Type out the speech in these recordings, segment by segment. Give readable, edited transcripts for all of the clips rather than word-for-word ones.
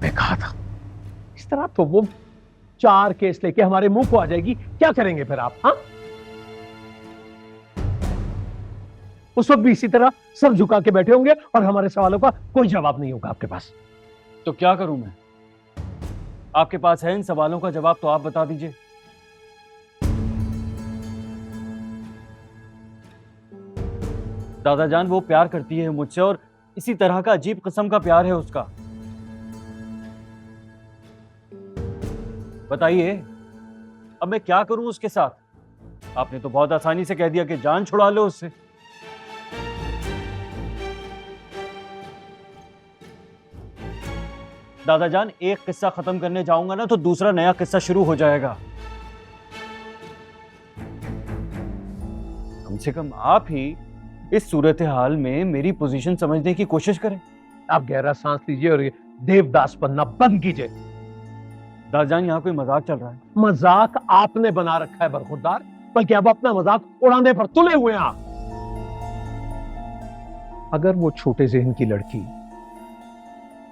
मैं कहा था, इस तरह तो वो 4 केस लेके हमारे मुंह को आ जाएगी, क्या करेंगे फिर आप? हाँ, उस वक्त भी इसी तरह सर झुका के बैठे होंगे और हमारे सवालों का कोई जवाब नहीं होगा आपके पास। तो क्या करूं मैं? आपके पास है इन सवालों का जवाब, तो आप बता दीजिए। दादा जान वो प्यार करती है मुझसे, और इसी तरह का अजीब किस्म का प्यार है उसका। बताइए अब मैं क्या करूं उसके साथ? आपने तो बहुत आसानी से कह दिया कि जान छुड़ा लो उससे। दादा जान एक किस्सा खत्म करने जाऊंगा ना तो दूसरा नया किस्सा शुरू हो जाएगा। कम से कम आप ही इस सूरत हाल में मेरी पोजीशन समझने की कोशिश करें। आप गहरा सांस लीजिए और ये देवदास बनना बंद कीजिए। दादा जान यहाँ कोई मजाक चल रहा है? मजाक आपने बना रखा है बरखुरदार, बल्कि अब अपना मजाक उड़ाने पर तुले हुए हैं आप। अगर वो छोटे जहन की लड़की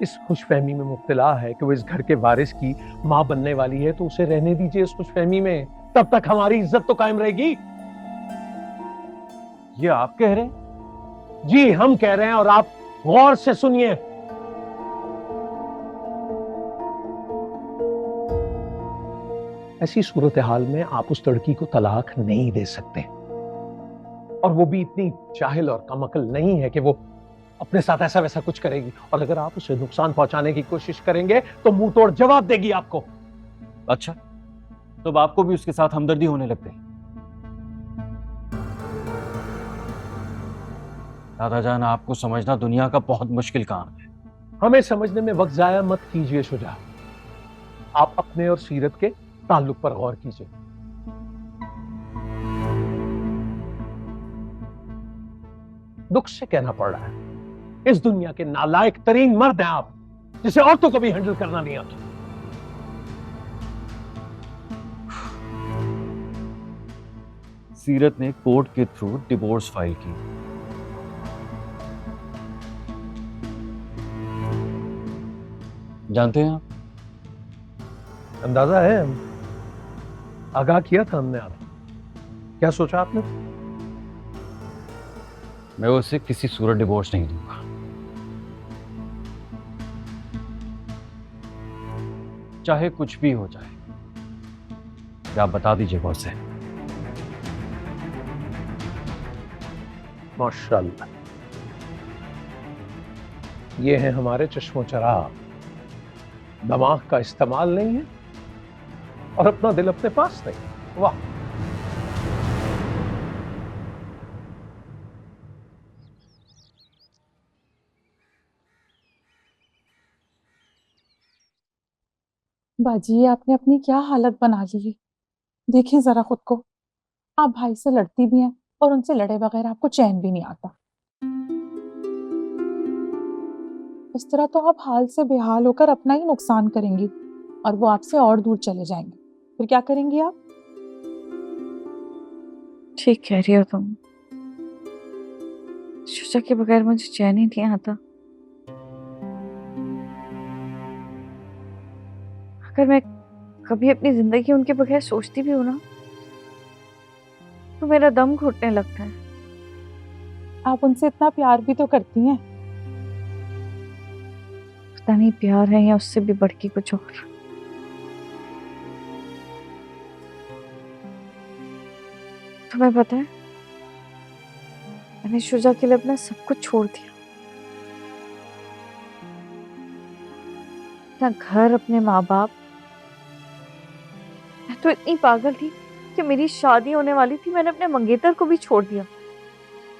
इस खुशफहमी में मुब्तला है कि वो इस घर के वारिस की मां बनने वाली है, तो उसे रहने दीजिए इस खुशफहमी में, तब तक हमारी इज्जत तो कायम रहेगी। ये आप कह रहे हैं? जी हम कह रहे हैं, और आप गौर से सुनिए। ऐसी सूरत हाल में आप उस लड़की को तलाक नहीं दे सकते, और वो भी इतनी जाहिल और कमअक्ल नहीं है कि वो अपने साथ ऐसा वैसा कुछ करेगी। और अगर आप उसे नुकसान पहुंचाने की कोशिश करेंगे तो मुंह तोड़ जवाब देगी आपको। अच्छा, तो अब आपको भी उसके साथ हमदर्दी होने लग गई? दादा जान आपको समझना दुनिया का बहुत मुश्किल काम है। हमें समझने में वक्त जाया मत कीजिए शुजा, आप अपने और सीरत के ताल्लुक पर गौर कीजिए। दुख से कहना पड़ रहा है, इस दुनिया के नालायक तरीन मर्द हैं आप, जिसे औरतों को भी हैंडल करना नहीं आता। सीरत ने कोर्ट के थ्रू डिवोर्स फाइल की। जानते हैं आप? अंदाजा है, आगाह किया था हमने आपको। क्या सोचा आपने? मैं उसे किसी सूरत डिवोर्स नहीं दूंगा। चाहे कुछ भी हो जाए। क्या आप बता दीजिए बॉस से। माशाल्लाह, ये है हमारे चश्मो चराग। दिमाग का इस्तेमाल नहीं है और अपना दिल अपने पास नहीं। वाह। बाजी आपने अपनी क्या हालत बना ली है। देखें जरा खुद को, आप भाई से लड़ती भी हैं और उनसे लड़े बगैर आपको चैन भी नहीं आता। इस तरह तो आप हाल से बेहाल होकर अपना ही नुकसान करेंगी और वो आपसे और दूर चले जाएंगे। फिर क्या करेंगी आप? ठीक कह रही हो तुम। शुजा के बगैर मुझे चैन ही नहीं आता। अगर मैं कभी अपनी जिंदगी उनके बगैर सोचती भी हूँ ना, तो मेरा दम घुटने लगता है। आप उनसे इतना प्यार भी तो करती हैं। पता नहीं प्यार है या उससे भी बढ़ के कुछ और। तुम्हें पता है, मैंने शुजा के लिए अपना सब कुछ छोड़ दिया। अपना घर, अपने माँ बाप। मैं तो इतनी पागल थी कि मेरी शादी होने वाली थी, मैंने अपने मंगेतर को भी छोड़ दिया।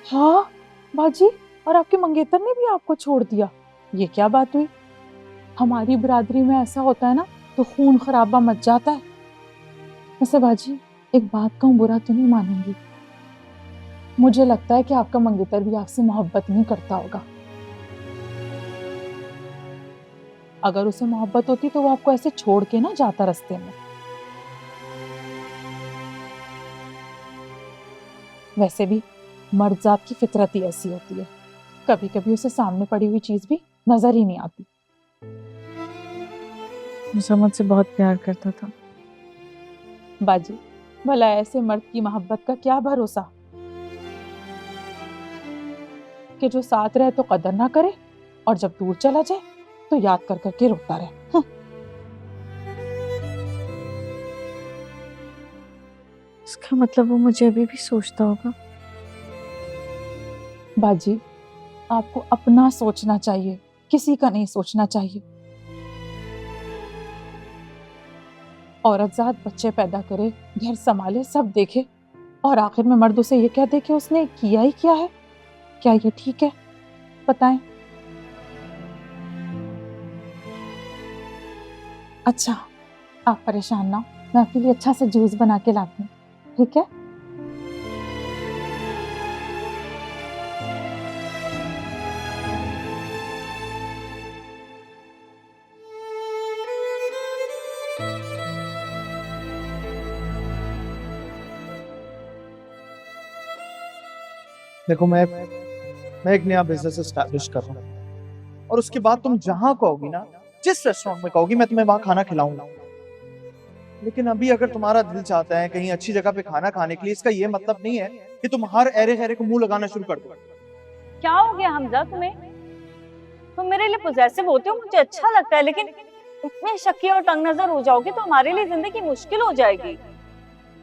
हाँ बाजी, और आपके मंगेतर ने भी आपको छोड़ दिया? ये क्या बात हुई? हमारी बिरादरी में ऐसा होता है ना, तो खून खराबा मच जाता है। वैसे बाजी एक बात कहूँ, बुरा तो नहीं मानेंगी, मुझे लगता है कि आपका मंगेतर भी आपसे मोहब्बत नहीं करता होगा। अगर उसे मोहब्बत होती तो वो आपको ऐसे छोड़ के ना जाता रास्ते में। वैसे भी मर्द जात की फितरत ही ऐसी होती है, कभी कभी उसे सामने पड़ी हुई चीज भी नजर ही नहीं आती। मुझे मुझसे बहुत प्यार करता था। बाजी, भला ऐसे मर्द की मोहब्बत का क्या भरोसा कि जो साथ रहे तो कदर ना करे और जब दूर चला जाए तो याद कर करके रोता रहे। इसका मतलब वो मुझे अभी भी सोचता होगा। बाजी, आपको अपना सोचना चाहिए, किसी का नहीं सोचना चाहिए। औरत जात बच्चे पैदा करे, घर संभाले, सब देखे, और आखिर में मर्द उसे ये कह दे कि उसने किया ही क्या है। क्या ये ठीक है? बताएं। अच्छा, आप परेशान ना हो, मैं आपके लिए अच्छा सा जूस बना के लाती हूँ, ठीक है? देखो मैं एक नया बिजनेस एस्टैब्लिश कर रहा हूँ और उसके बाद तुम जहां कहोगी ना, जिस रेस्टोरेंट में कहोगी, मैं तुम्हें वहां खाना खिलाऊंगा। लेकिन अभी अगर तुम्हारा दिल चाहता है कहीं अच्छी जगह पे खाना खाने के लिए, इसका ये मतलब नहीं है कि तुम हर ऐरे गैरे को मुंह लगाना शुरू कर दो। क्या हो गया हमजा तुम्हें? तुम मेरे लिए पॉजेसिव होते हो, मुझे अच्छा लगता है, लेकिन इतने शक्की और तंग नजर हो जाओगे तो हमारे लिए जिंदगी मुश्किल हो जाएगी।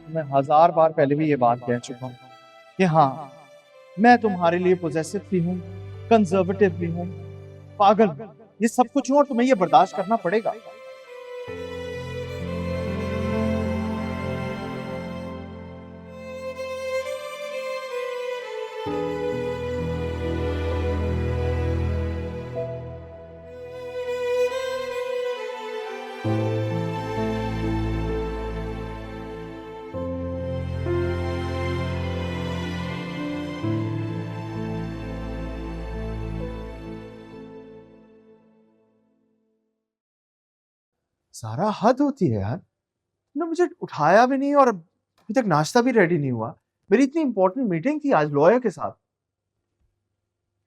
मैं 1000 बार पहले भी ये बात कह चुका हूँ कि हाँ, मैं तुम्हारे लिए पॉजेसिव भी हूँ, कंजर्वेटिव भी हूँ, पागल भी। ये सब कुछ हूँ और तुम्हें ये बर्दाश्त करना पड़ेगा। सारा हद होती है यार। तुमने मुझे उठाया भी नहीं और अभी तक नाश्ता भी रेडी नहीं हुआ। मेरी इतनी इंपॉर्टेंट मीटिंग थी आज लॉयर के साथ।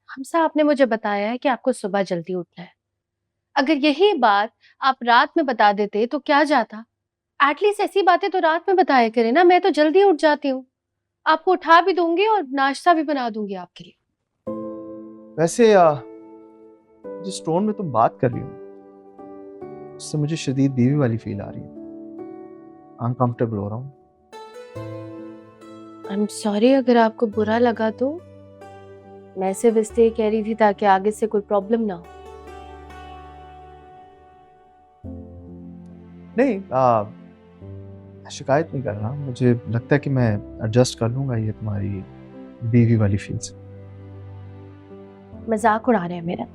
हमसा, आपने मुझे बताया है कि आपको सुबह जल्दी उठना है। अगर यही बात आप रात में बता देते तो क्या जाता। एटलीस्ट ऐसी बातें तो रात में बताया करें ना। मैं तो जल्दी उठ जाती हूँ, आपको उठा भी दूंगी और नाश्ता भी बना दूंगी आपके लिए। वैसे जिस टोन में तुम बात कर रही हो उससे मुझे शदीद बीवी वाली फील आ रही है। अनकंफर्टेबल हो रहा हूँ। आई एम सॉरी अगर आपको बुरा लगा तो। मैं सिर्फ इसलिए कह रही थी ताकि आगे से कोई प्रॉब्लम ना हो। नहीं, शिकायत नहीं कर रहा। मुझे लगता है कि मैं एडजस्ट कर लूंगा ये तुम्हारी बीवी वाली फील से। मजाक उड़ा रहे हैं मेरा।